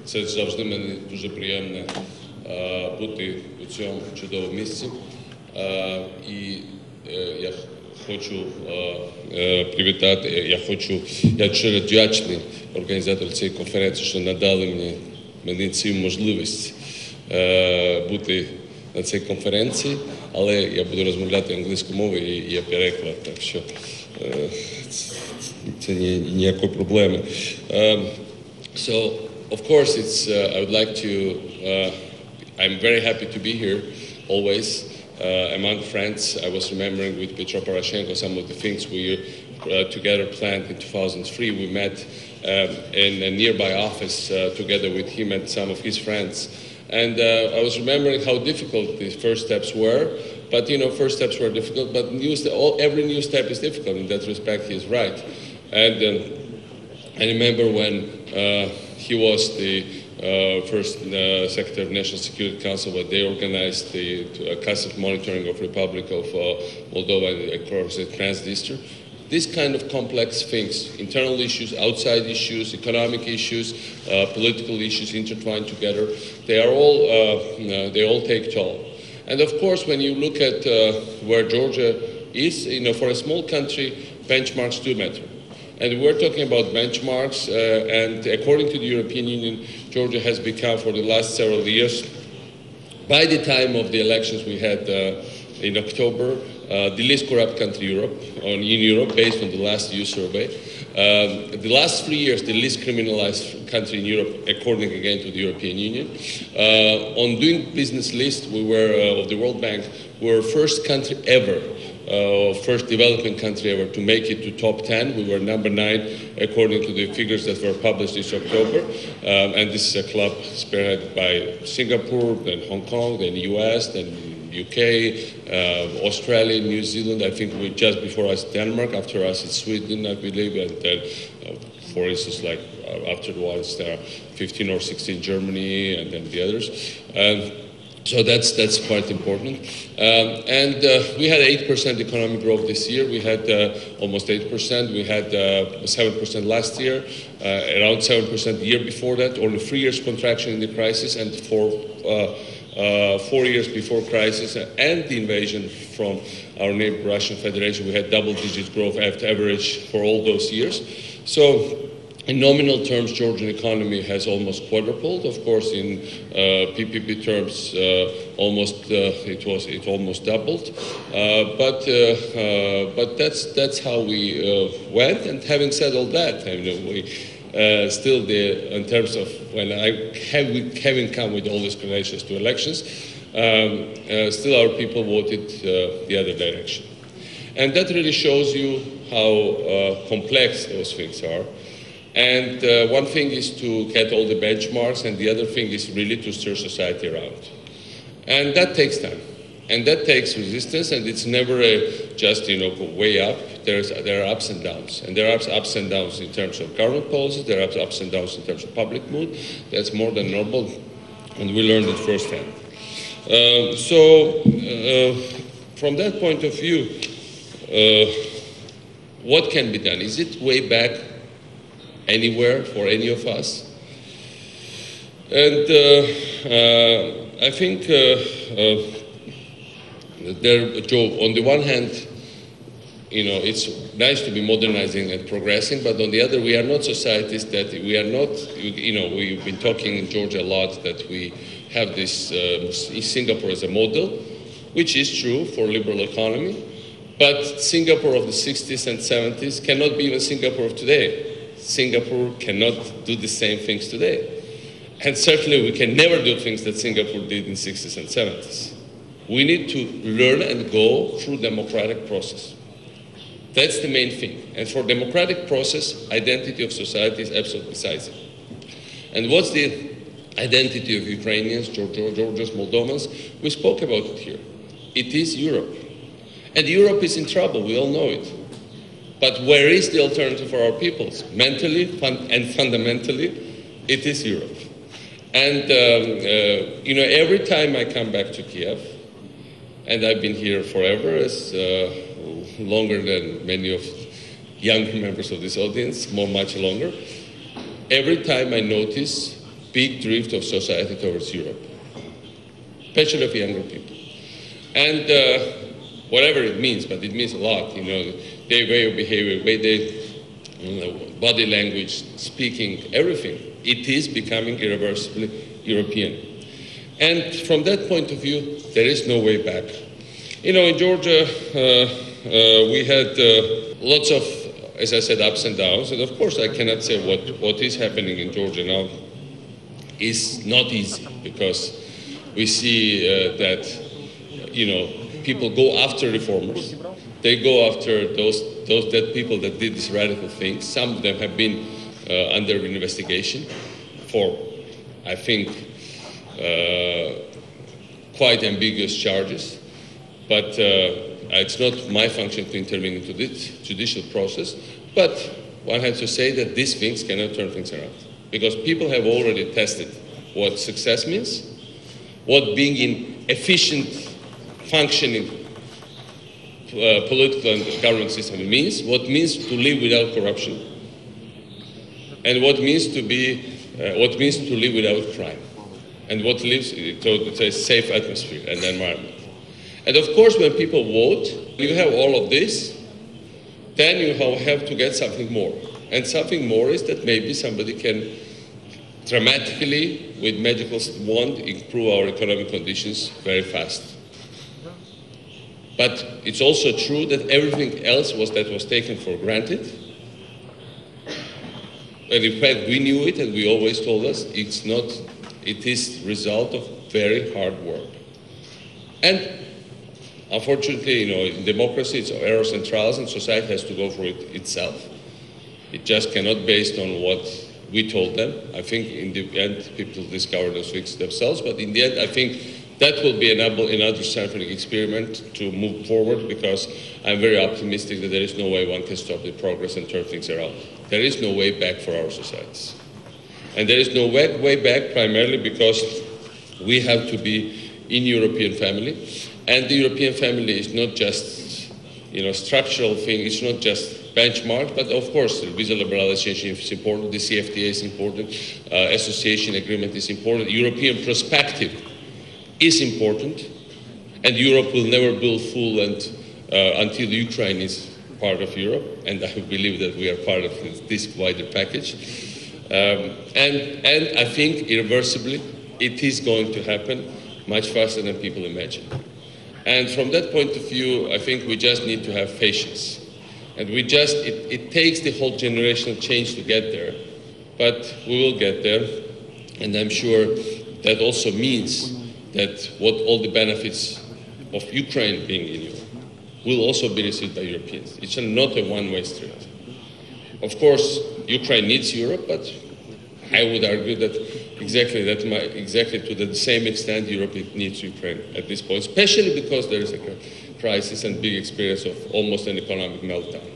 Це завжди мені дуже приємно бути у цьому чудовому місці. І я хочу привітати, я щиро вдячний організаторам цієї конференції, що надали мені цю можливість бути на цій конференції, але я буду розмовляти англійською мовою і є переклад, так що це ніякої проблеми. So, of course, I would like to, I'm very happy to be here, always, among friends. I was remembering with Petro Poroshenko some of the things we together planned in 2003. We met in a nearby office together with him and some of his friends. And I was remembering how difficult these first steps were. But, you know, first steps were difficult, but every new step is difficult. In that respect, he is right. And I remember when he was the first Secretary of National Security Council, when they organized the passive monitoring of Republic of Moldova and across the Transnistria. These kind of complex things, internal issues, outside issues, economic issues, political issues intertwined together, they all take toll. And of course, when you look at where Georgia is, you know, for a small country, benchmarks do matter. And we're talking about benchmarks, and according to the European Union, Georgia has become, for the last several years, by the time of the elections we had in October, the least corrupt country in Europe, based on the last EU survey. The last 3 years, the least criminalized country in Europe, according again to the European Union. On doing business list, we were of the World Bank, we were first country ever, first developing country ever to make it to top 10. We were number 9 according to the figures that were published this October. And this is a club spearheaded by Singapore, then Hong Kong, then US, then UK, Australia, New Zealand. I think we just before us Denmark, after us it's Sweden, I believe, and then, for instance, like afterwards there are 15 or 16 Germany, and then the others. So that's quite important. And we had 8% economic growth this year. We had almost 8%. We had 7% last year, around 7% the year before that. Only 3 years contraction in the crisis, and 4 years before crisis and the invasion from our neighbor Russian Federation, we had double-digit growth after average for all those years. So in nominal terms, Georgian economy has almost quadrupled. Of course, in PPP terms, it almost doubled. But that's how we went. And having said all that, I mean, we still in terms of when having come with all these credentials to elections, still our people voted the other direction. And that really shows you how complex those things are. And one thing is to get all the benchmarks, and the other thing is really to stir society around. And that takes time. And that takes resistance, and it's never just, you know, way up. There are ups and downs. And there are ups and downs in terms of government policies, there are ups and downs in terms of public mood. That's more than normal, and we learned it firsthand. From that point of view, what can be done? Is it way back anywhere for any of us? And I think on the one hand, you know, it's nice to be modernizing and progressing, but on the other, we are not societies that we are not, you know, we've been talking in Georgia a lot that we have this Singapore as a model, which is true for liberal economy, but Singapore of the 60s and 70s cannot be even Singapore of today. Singapore cannot do the same things today. And certainly we can never do things that Singapore did in 60s and 70s. We need to learn and go through democratic process. That's the main thing. And for democratic process, identity of society is absolutely decisive. And what's the identity of Ukrainians, Georgians, Moldovans? We spoke about it here. It is Europe. And Europe is in trouble, we all know it. But where is the alternative for our peoples? Mentally and fundamentally, it is Europe. And, you know, every time I come back to Kiev, and I've been here forever, as longer than many of younger members of this audience, much longer, every time I notice big drift of society towards Europe, especially of younger people. And whatever it means, but it means a lot, you know, their way of behavior, way they, body language, speaking, everything. It is becoming irreversibly European. And from that point of view, there is no way back. You know, in Georgia, we had lots of, as I said, ups and downs. And of course, I cannot say what is happening in Georgia now is not easy, because we see that, you know, people go after reformers. They go after those people that did these radical things. Some of them have been under investigation for, I think, quite ambiguous charges. But it's not my function to intervene into this judicial process. But one has to say that these things cannot turn things around, because people have already tested what success means, what being in efficient, functioning political and government system means, what means to live without corruption, and what means to live without crime, and what lives to a safe atmosphere and environment. And of course, when people vote, you have all of this, then you have to get something more. And something more is that maybe somebody can dramatically, with magical wand, improve our economic conditions very fast. But it's also true that everything else that was taken for granted. And in fact, we knew it, and we always told us it is result of very hard work. And unfortunately, you know, in democracy, it's errors and trials, and society has to go for it itself. It just cannot based on what we told them. I think in the end, people discover those things themselves, but in the end, I think that will be another scientific experiment to move forward, because I'm very optimistic that there is no way one can stop the progress and turn things around. There is no way back for our societies. And there is no way back primarily because we have to be in European family. And the European family is not just, you know, structural thing, it's not just benchmark, but of course the visa liberalization is important, the CFTA is important, association agreement is important, European perspective is important, and Europe will never build full until Ukraine is part of Europe, and I believe that we are part of this wider package. And I think irreversibly it is going to happen much faster than people imagine. And from that point of view, I think we just need to have patience. And it takes the whole generational change to get there, but we will get there. And I'm sure that also means that all the benefits of Ukraine being in Europe will also be received by Europeans. It's not a one-way street. Of course, Ukraine needs Europe, but I would argue that exactly to the same extent Europe needs Ukraine at this point, especially because there is a crisis and big experience of almost an economic meltdown.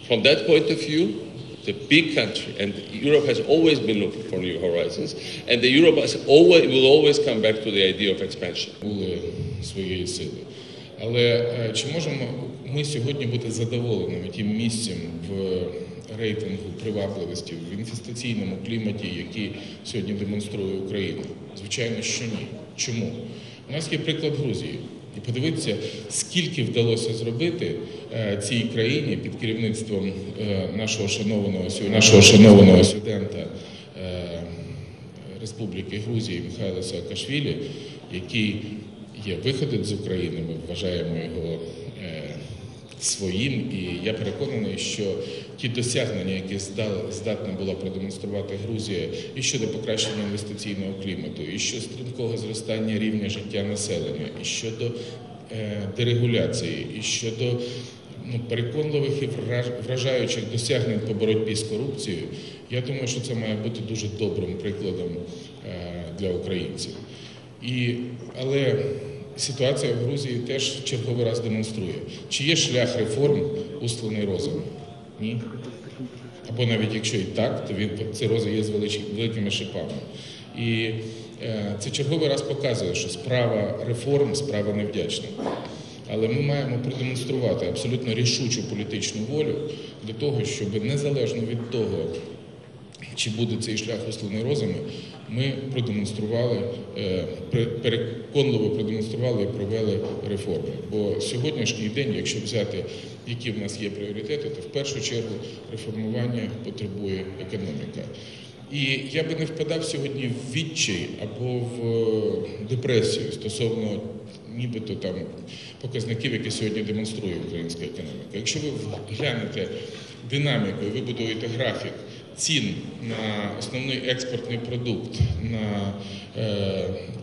From that point of view, the big country, and Europe has always been looking for new horizons, and Europe will always come back to the idea of expansion. Своєї сили. Але чи можемо ми сьогодні бути задоволеними тим місцем в рейтингу привабливості, в інвестиційному кліматі, який сьогодні демонструє Україна? Звичайно, що ні. Чому? У нас є приклад Грузії. І подивіться, скільки вдалося зробити цій країні під керівництвом нашого шанованого студента Республіки Грузії Михайла Саакашвілі, який є виходець з України, ми вважаємо його своїм, і я переконаний, що ті досягнення, які здатна була продемонструвати Грузія і щодо покращення інвестиційного клімату, і щодо стрімкого зростання рівня життя населення, і щодо дерегуляції, і щодо переконливих і вражаючих досягнень по боротьбі з корупцією, я думаю, що це має бути дуже добрим прикладом для українців. Але ситуація в Грузії теж черговий раз демонструє, чи є шлях реформ устланий розумом? Ні. Або навіть якщо і так, то цей розум є з великими шипами. І це черговий раз показує, що справа реформ – справа невдячна. Але ми маємо продемонструвати абсолютно рішучу політичну волю для того, щоб незалежно від того, чи буде цей шлях усланий розами, ми продемонстрували, переконливо продемонстрували і провели реформи. Бо сьогоднішній день, якщо взяти, які в нас є пріоритети, то в першу чергу реформування потребує економіка. І я би не впадав сьогодні в відчай або в депресію стосовно нібито там показників, які сьогодні демонструє українська економіка. Якщо ви глянете динаміку і вибудуєте графік цін на основний експортний продукт, на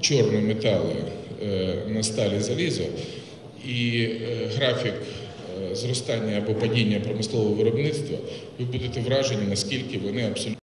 чорні метали, на сталь і залізо, і графік зростання або падіння промислового виробництва, ви будете вражені, наскільки вони абсолютно